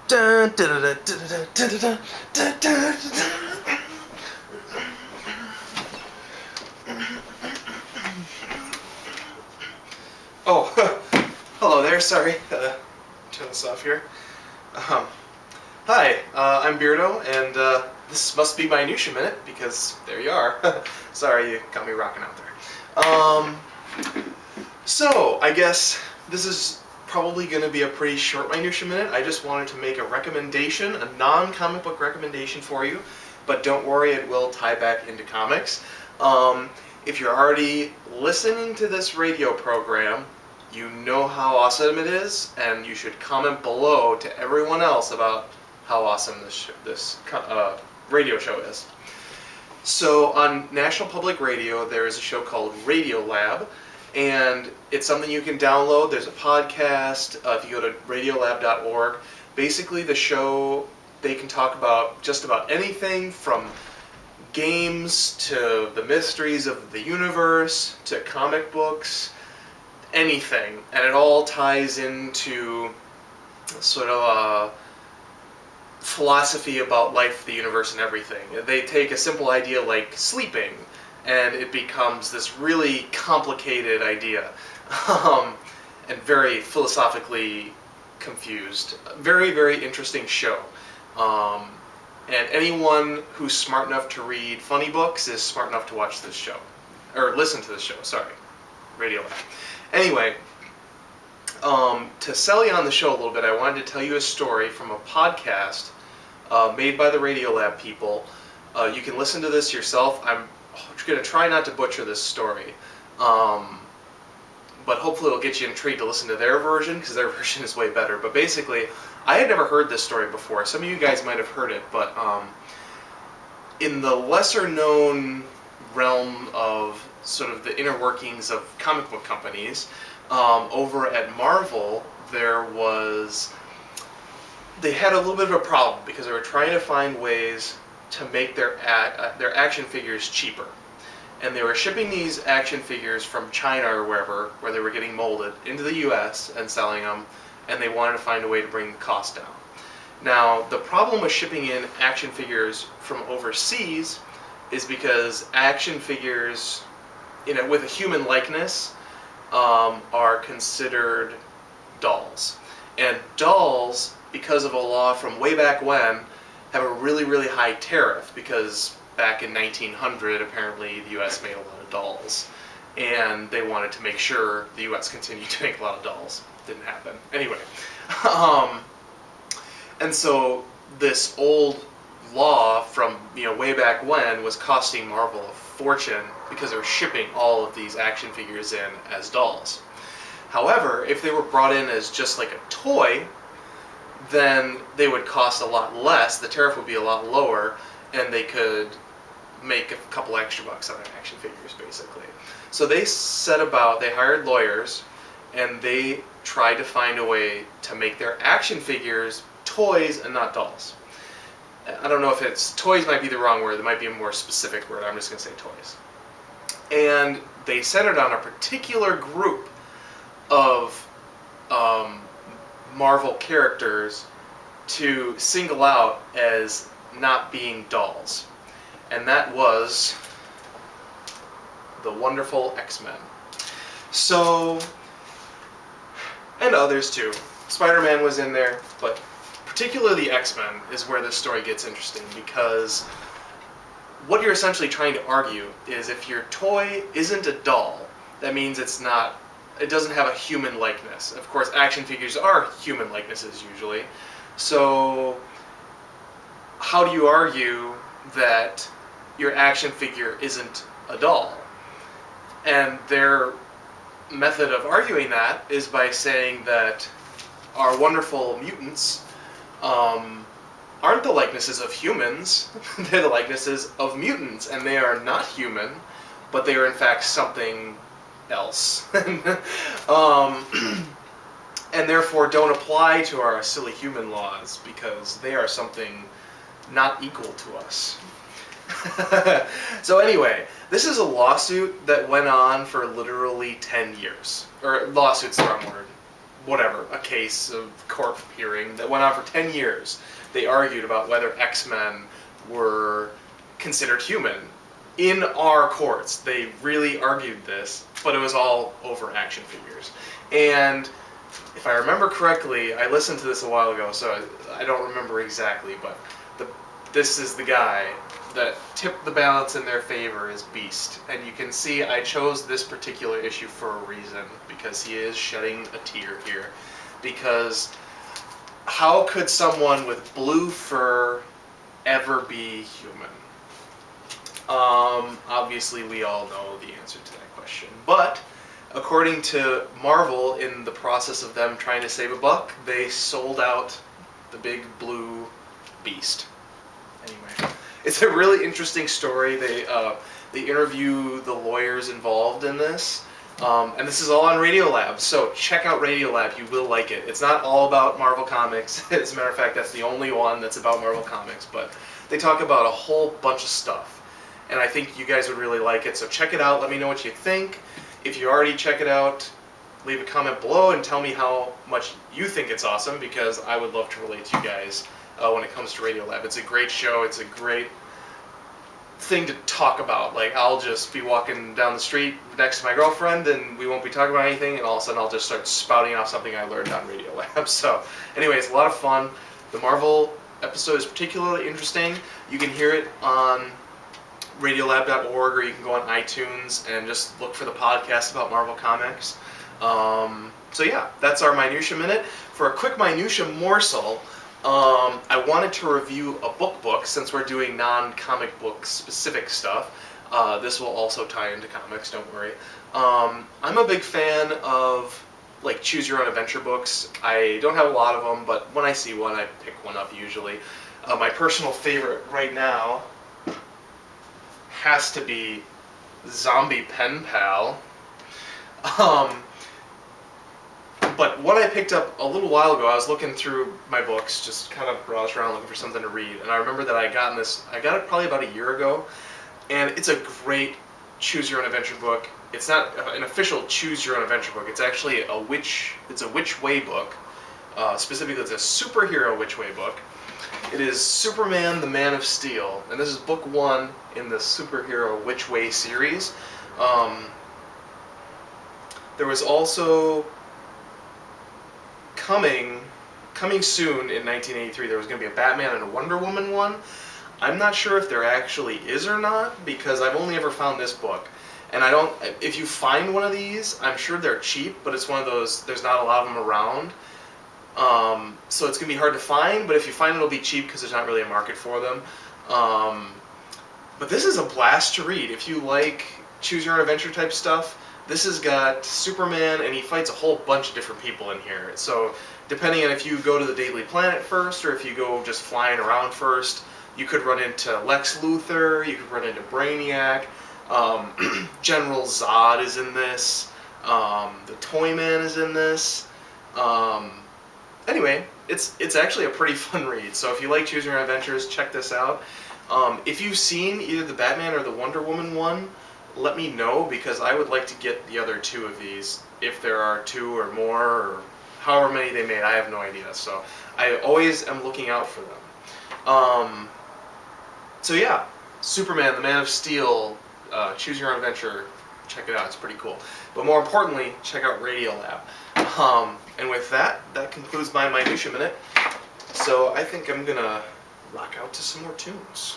Dun, dun, dun, dun, dun, dun, dun, dun, dun, dun. Oh, hello there. Sorry. Turn this off here. Um, Hi, I'm Beardo, and this must be MINUTIA Minute because there you are. Sorry, you got me rocking out there. So I guess this is probably going to be a pretty short MINUTIA Minute. I just wanted to make a recommendation, a non-comic book recommendation for you, but don't worry, it will tie back into comics. If you're already listening to this radio program, you know how awesome it is, and you should comment below to everyone else about how awesome this radio show is. So on National Public Radio, there is a show called Radiolab, and it's something you can download. There's a podcast. If you go to radiolab.org, basically the show, they can talk about just about anything from games to the mysteries of the universe to comic books, anything, and it all ties into sort of a philosophy about life, the universe, and everything. They take a simple idea like sleeping, and it becomes this really complicated idea, and very philosophically confused. Very, very interesting show. And anyone who's smart enough to read funny books is smart enough to watch this show. Or listen to this show, sorry. Radiolab. Anyway, to sell you on the show a little bit, I wanted to tell you a story from a podcast made by the Radiolab people. You can listen to this yourself. I'm going to try not to butcher this story, but hopefully it'll get you intrigued to listen to their version, because their version is way better. But basically, I had never heard this story before. Some of you guys might have heard it, but in the lesser-known realm of sort of the inner workings of comic book companies, over at Marvel, they had a little bit of a problem because they were trying to find ways to make their action figures cheaper. And they were shipping these action figures from China or wherever, where they were getting molded, into the US and selling them, and they wanted to find a way to bring the cost down. Now, the problem with shipping in action figures from overseas is because action figures, with a human likeness, are considered dolls. And dolls, because of a law from way back when, have a really, really high tariff, because back in 1900, apparently, the US made a lot of dolls. And they wanted to make sure the US continued to make a lot of dolls. Didn't happen. Anyway. And so this old law from way back when was costing Marvel a fortune because they were shipping all of these action figures in as dolls. However, if they were brought in as just like a toy, then they would cost a lot less, the tariff would be a lot lower, and they could make a couple extra bucks on their action figures, basically. So they hired lawyers, and they tried to find a way to make their action figures toys and not dolls. I don't know if toys might be the wrong word, there might be a more specific word, I'm just going to say toys. And they centered on a particular group of Marvel characters to single out as not being dolls. And that was the wonderful X-Men. So, and others too. Spider-Man was in there, but particularly the X-Men is where this story gets interesting, because what you're essentially trying to argue is if your toy isn't a doll, that means it doesn't have a human likeness. Of course, action figures are human likenesses usually. So how do you argue that your action figure isn't a doll? And their method of arguing that is by saying that our wonderful mutants aren't the likenesses of humans, they're the likenesses of mutants, and they are not human, but they are in fact something else. And therefore don't apply to our silly human laws, because they are something not equal to us. So anyway, this is a lawsuit that went on for literally 10 years. Or lawsuit's the wrong word. whatever, a case of court hearing that went on for 10 years. They argued about whether X-Men were considered human. In our courts, they really argued this, but it was all over action figures. And if I remember correctly, I listened to this a while ago, so I don't remember exactly, but this is the guy that tipped the balance in their favor is Beast. And you can see I chose this particular issue for a reason, because he is shedding a tear here. Because how could someone with blue fur ever be human? Obviously we all know the answer to that question. But according to Marvel, in the process of them trying to save a buck, they sold out the big blue Beast. Anyway, it's a really interesting story. They interview the lawyers involved in this. And this is all on Radiolab, so check out Radiolab, you will like it. It's not all about Marvel Comics. As a matter of fact, that's the only one that's about Marvel Comics, but they talk about a whole bunch of stuff. And I think you guys would really like it, so check it out, let me know what you think. If you already check it out, leave a comment below and tell me how much you think it's awesome, because I would love to relate to you guys when it comes to Radiolab. It's a great show, it's a great thing to talk about. Like, I'll just be walking down the street next to my girlfriend and we won't be talking about anything, and all of a sudden I'll just start spouting off something I learned on Radiolab. So anyways, a lot of fun. The Marvel episode is particularly interesting. You can hear it on Radiolab.org, or you can go on iTunes and just look for the podcast about Marvel Comics. So yeah, that's our Minutia Minute. For a quick Minutia Morsel, I wanted to review a book since we're doing non-comic book specific stuff. This will also tie into comics, don't worry. I'm a big fan of like choose your own adventure books. I don't have a lot of them, but when I see one, I pick one up usually. My personal favorite right now has to be Zombie Pen Pal. But what I picked up a little while ago, I was looking through my books, just kind of browsed around looking for something to read, and I remember that I got it probably about a year ago, and it's a great choose your own adventure book. It's not an official choose your own adventure book, it's actually a which way book. Specifically, it's a superhero which way book. It is Superman the Man of Steel, and this is book 1 in the superhero which way series. There was also coming soon in 1983, there was going to be a Batman and a Wonder Woman one. I'm not sure if there actually is or not, because I've only ever found this book. And if you find one of these, I'm sure they're cheap, but it's one of those, there's not a lot of them around. So it's going to be hard to find, but if you find it, it'll be cheap because there's not really a market for them. But this is a blast to read. If you like choose your own adventure type stuff, this has got Superman, and he fights a whole bunch of different people in here. So depending on if you go to the Daily Planet first, or if you go just flying around first, you could run into Lex Luthor, you could run into Brainiac, General Zod is in this, the Toyman is in this. Anyway, it's actually a pretty fun read, so if you like Choose Your Own Adventures, check this out. If you've seen either the Batman or the Wonder Woman one, let me know, because I would like to get the other 2 of these, if there are 2 or more, or however many they made, I have no idea, so I always am looking out for them. So yeah, Superman, the Man of Steel, Choose Your Own Adventure, check it out, it's pretty cool. But more importantly, check out Radiolab. And with that concludes my Minutia Minute. So I think I'm gonna rock out to some more tunes.